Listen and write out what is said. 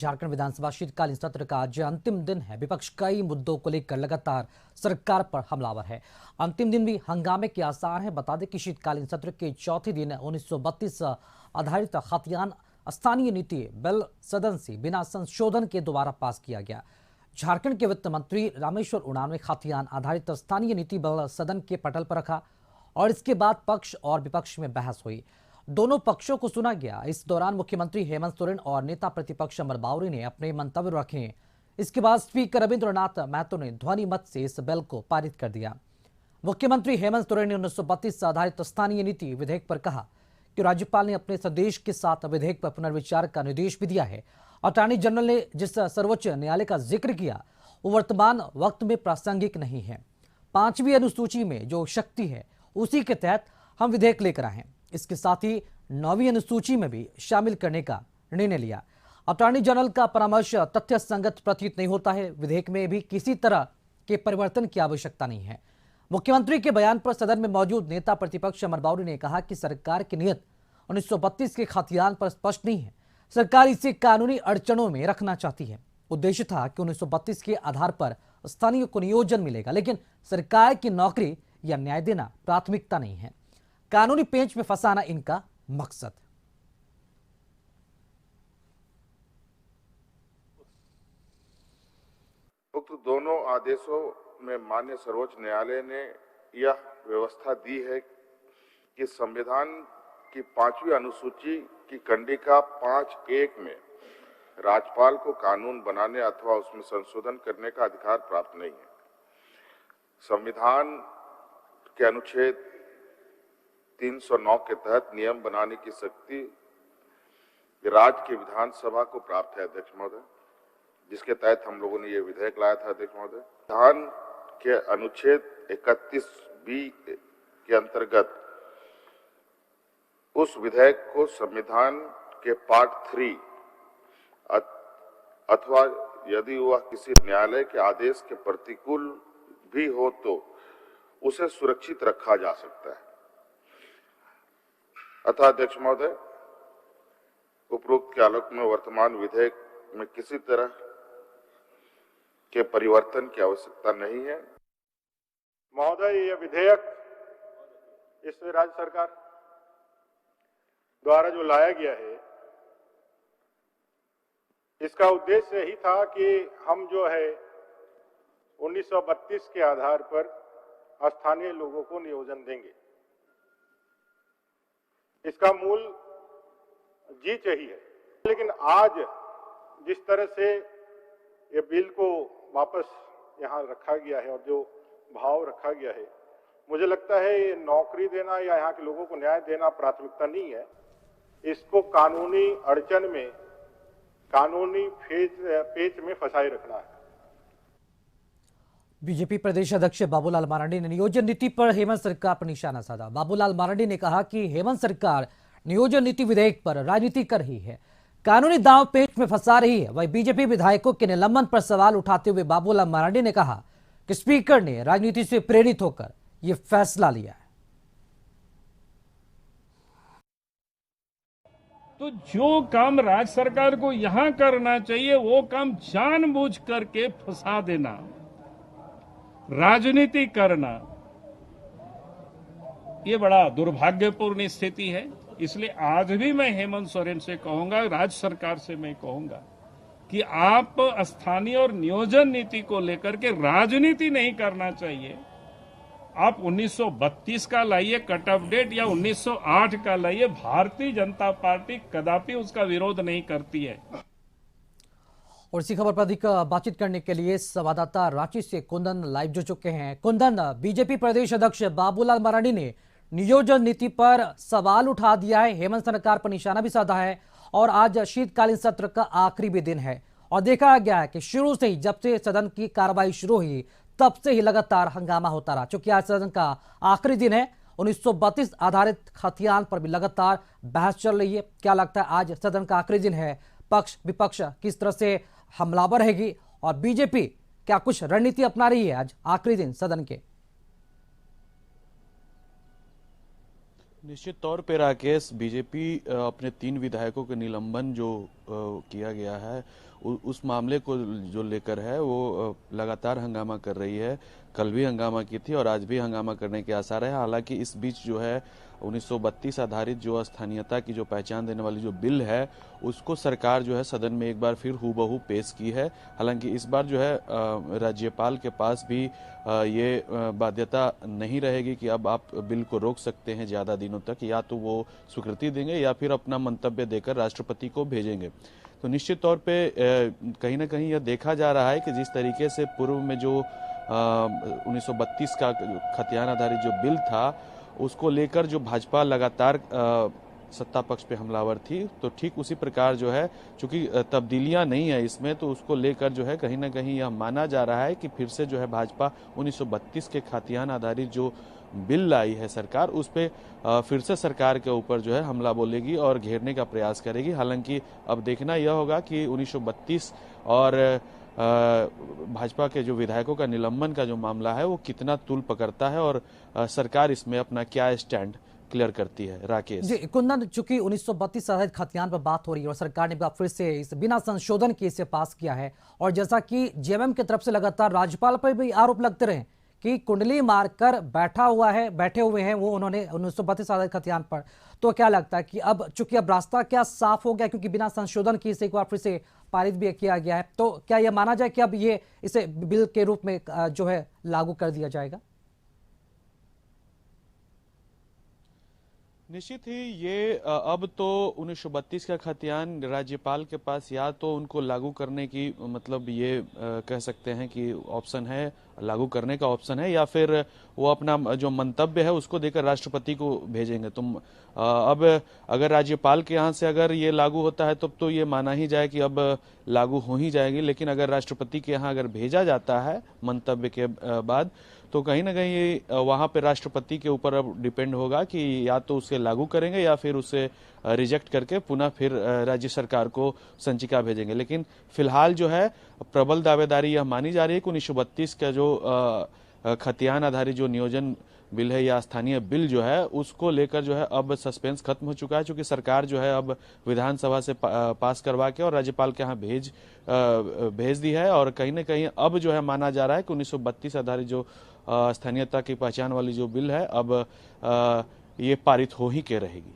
झारखंड विधानसभा शीतकालीन सत्र का आज अंतिम दिन है। विपक्ष कई मुद्दों को लेकर लगातार सरकार पर हमलावर है। अंतिम दिन भी हंगामे के आसार हैं। बता दें कि शीतकालीन सत्र के चौथे दिन 1932 आधारित खतियान स्थानीय नीति बिल सदन से बिना संशोधन के दोबारा पास किया गया। झारखंड के वित्त मंत्री रामेश्वर उरांव ने खतियान आधारित स्थानीय नीति बिल सदन के पटल पर रखा और इसके बाद पक्ष और विपक्ष में बहस हुई। दोनों पक्षों को सुना गया। इस दौरान मुख्यमंत्री हेमंत सोरेन और नेता प्रतिपक्ष अमर बावरी ने अपने मंतव्य रखे। इसके बाद स्पीकर रविंद्रनाथ महतो ने ध्वनि मत से इस बिल को पारित कर दिया। मुख्यमंत्री हेमंत सोरेन ने 1932 आधारित स्थानीय नीति विधेयक पर कहा कि राज्यपाल ने अपने संदेश के साथ विधेयक पर पुनर्विचार का निर्देश भी दिया है। अटॉर्नी जनरल ने जिस सर्वोच्च न्यायालय का जिक्र किया वो वर्तमान वक्त में प्रासंगिक नहीं है। 5वीं अनुसूची में जो शक्ति है उसी के तहत हम विधेयक लेकर आए हैं। इसके साथ ही 9वीं अनुसूची में भी शामिल करने का निर्णय लिया। अटॉर्नी जनरल का परामर्श तथ्य संगत प्रतीत नहीं होता है। विधेयक में भी किसी तरह के परिवर्तन की आवश्यकता नहीं है। मुख्यमंत्री के बयान पर सदन में मौजूद नेता प्रतिपक्ष अमर बावरी ने कहा कि सरकार की नीयत 1932 के खतियान पर स्पष्ट नहीं है। सरकार इसे कानूनी अड़चनों में रखना चाहती है। उद्देश्य था कि 1932 के आधार पर स्थानीय को नियोजन मिलेगा, लेकिन सरकार की नौकरी या न्याय देना प्राथमिकता नहीं है। कानूनी पेंच में फंसाना इनका मकसद। उक्त दोनों आदेशों में माननीय सर्वोच्च न्यायालय ने यह व्यवस्था दी है कि संविधान की 5वीं अनुसूची की कंडिका 5(1) में राज्यपाल को कानून बनाने अथवा उसमें संशोधन करने का अधिकार प्राप्त नहीं है। संविधान के अनुच्छेद 309 के तहत नियम बनाने की शक्ति राज्य की विधानसभा को प्राप्त है, अध्यक्ष महोदय, जिसके तहत हम लोगों ने ये विधेयक लाया था। अध्यक्ष महोदय, संविधान के अनुच्छेद 31(b) के अंतर्गत उस विधेयक को संविधान के पार्ट 3 अथवा यदि वह किसी न्यायालय के आदेश के प्रतिकूल भी हो तो उसे सुरक्षित रखा जा सकता है। अतः अध्यक्ष महोदय, उपरोक्त के आलोक में वर्तमान विधेयक में किसी तरह के परिवर्तन की आवश्यकता नहीं है। महोदय, यह विधेयक इस राज्य सरकार द्वारा जो लाया गया है, इसका उद्देश्य यही था कि हम जो है 1932 के आधार पर स्थानीय लोगों को नियोजन देंगे। इसका मूल जीच यही है। लेकिन आज जिस तरह से ये बिल को वापस यहाँ रखा गया है और जो भाव रखा गया है, मुझे लगता है ये नौकरी देना या यहाँ के लोगों को न्याय देना प्राथमिकता नहीं है। इसको कानूनी अड़चन में, कानूनी पेच में फंसाए रखना है। बीजेपी प्रदेश अध्यक्ष बाबूलाल मरांडी ने नियोजन नीति पर हेमंत सरकार पर निशाना साधा। बाबूलाल मरांडी ने कहा कि हेमंत सरकार नियोजन नीति विधेयक पर राजनीति कर रही है, कानूनी दांव पेच में फंसा रही है। वहीं बीजेपी विधायकों के निलंबन पर सवाल उठाते हुए बाबूलाल मरांडी ने कहा कि स्पीकर ने राजनीति से प्रेरित होकर यह फैसला लिया है। तो जो काम राज्य सरकार को यहां करना चाहिए वो काम जानबूझ करके फंसा देना, राजनीति करना, ये बड़ा दुर्भाग्यपूर्ण स्थिति है। इसलिए आज भी मैं हेमंत सोरेन से कहूंगा, राज्य सरकार से मैं कहूंगा कि आप स्थानीय और नियोजन नीति को लेकर के राजनीति नहीं करना चाहिए। आप 1932 का लाइए कट ऑफ डेट या 1908 का लाइए, भारतीय जनता पार्टी कदापि उसका विरोध नहीं करती है। और इसी खबर पर अधिक बातचीत करने के लिए संवाददाता रांची से कुंदन लाइव जुड़ चुके हैं। कुंदन, बीजेपी प्रदेश अध्यक्ष बाबूलाल मरांडी ने नियोजन नीति पर सवाल उठा दिया है, हेमंत सरकार पर निशाना भी साधा है और आज शीतकालीन सत्र का आखिरी भी दिन है और देखा गया है कि शुरू से ही, जब से सदन की कार्रवाई शुरू हुई तब से ही लगातार हंगामा होता रहा। चूंकि आज सदन का आखिरी दिन है, 1932 आधारित खतियान पर भी लगातार बहस चल रही है। क्या लगता है, आज सदन का आखिरी दिन है, पक्ष विपक्ष किस तरह से हमलावर रहेगी और बीजेपी क्या कुछ रणनीति अपना रही है आज आखिरी दिन सदन के? निश्चित तौर पे राकेश, बीजेपी अपने 3 विधायकों के निलंबन जो किया गया है उस मामले को जो लेकर है वो लगातार हंगामा कर रही है। कल भी हंगामा की थी और आज भी हंगामा करने के आसार है। हालांकि इस बीच जो है 1932 आधारित जो स्थानीयता की जो पहचान देने वाली जो बिल है उसको सरकार जो है सदन में एक बार फिर हूबहू पेश की है। हालांकि इस बार जो है राज्यपाल के पास भी ये बाध्यता नहीं रहेगी कि अब आप बिल को रोक सकते हैं ज़्यादा दिनों तक, या तो वो स्वीकृति देंगे या फिर अपना मंतव्य देकर राष्ट्रपति को भेजेंगे। तो निश्चित तौर पे कहीं ना कहीं यह देखा जा रहा है कि जिस तरीके से पूर्व में जो 1932 का खतियान आधारित जो बिल था उसको लेकर जो भाजपा लगातार सत्ता पक्ष पे हमलावर थी, तो ठीक उसी प्रकार जो है चूंकि तब्दीलियां नहीं है इसमें, तो उसको लेकर जो है कहीं ना कहीं यह माना जा रहा है कि फिर से जो है भाजपा 1932 के खतियान आधारित जो बिल लाई है सरकार, उस पे फिर से सरकार के ऊपर जो है हमला बोलेगी और घेरने का प्रयास करेगी। हालांकि अब देखना यह होगा कि 1932 और भाजपा के जो विधायकों का निलंबन का जो मामला है वो कितना तूल पकड़ता है और सरकार इसमें अपना क्या स्टैंड क्लियर करती है। राकेश जी कुंदन, चूंकि 1932 आधारित खतियान पर बात हो रही है और सरकार ने फिर से इस बिना संशोधन के इसे पास किया है, और जैसा कि जेएमएम की तरफ से लगातार राज्यपाल पर भी आरोप लगते रहे कि कुंडली मारकर बैठे हुए हैं वो उन्होंने 1932 आधारित खतियान पर, तो क्या लगता है कि अब चूंकि अब रास्ता क्या साफ हो गया, क्योंकि बिना संशोधन की इसे एक बार फिर से पारित भी किया गया है, तो क्या यह माना जाए कि अब ये इसे बिल के रूप में जो है लागू कर दिया जाएगा? निश्चित ही ये अब तो 1932 का खतियान राज्यपाल के पास या तो उनको लागू करने की मतलब ये कह सकते हैं कि ऑप्शन है, लागू करने का ऑप्शन है, या फिर वो अपना जो मंतव्य है उसको देकर राष्ट्रपति को भेजेंगे। तुम अब अगर राज्यपाल के यहाँ से अगर ये लागू होता है तब तो ये माना ही जाए कि अब लागू हो ही जाएगी, लेकिन अगर राष्ट्रपति के यहाँ अगर भेजा जाता है मंतव्य के बाद तो कहीं ना कहीं वहां पे राष्ट्रपति के ऊपर अब डिपेंड होगा कि या तो उसे लागू करेंगे या फिर उसे रिजेक्ट करके पुनः फिर राज्य सरकार को संचिका भेजेंगे। लेकिन फिलहाल जो है प्रबल दावेदारी यह मानी जा रही है कि 1932 का जो खतियान आधारित जो नियोजन बिल है या स्थानीय बिल जो है उसको लेकर जो है अब सस्पेंस खत्म हो चुका है, क्योंकि सरकार जो है अब विधानसभा से पास करवा के और राज्यपाल के यहाँ भेज दी है। और कहीं ना कहीं अब जो है माना जा रहा है कि 1932 आधारित जो स्थानीयता की पहचान वाली जो बिल है अब ये पारित हो ही के रहेगी।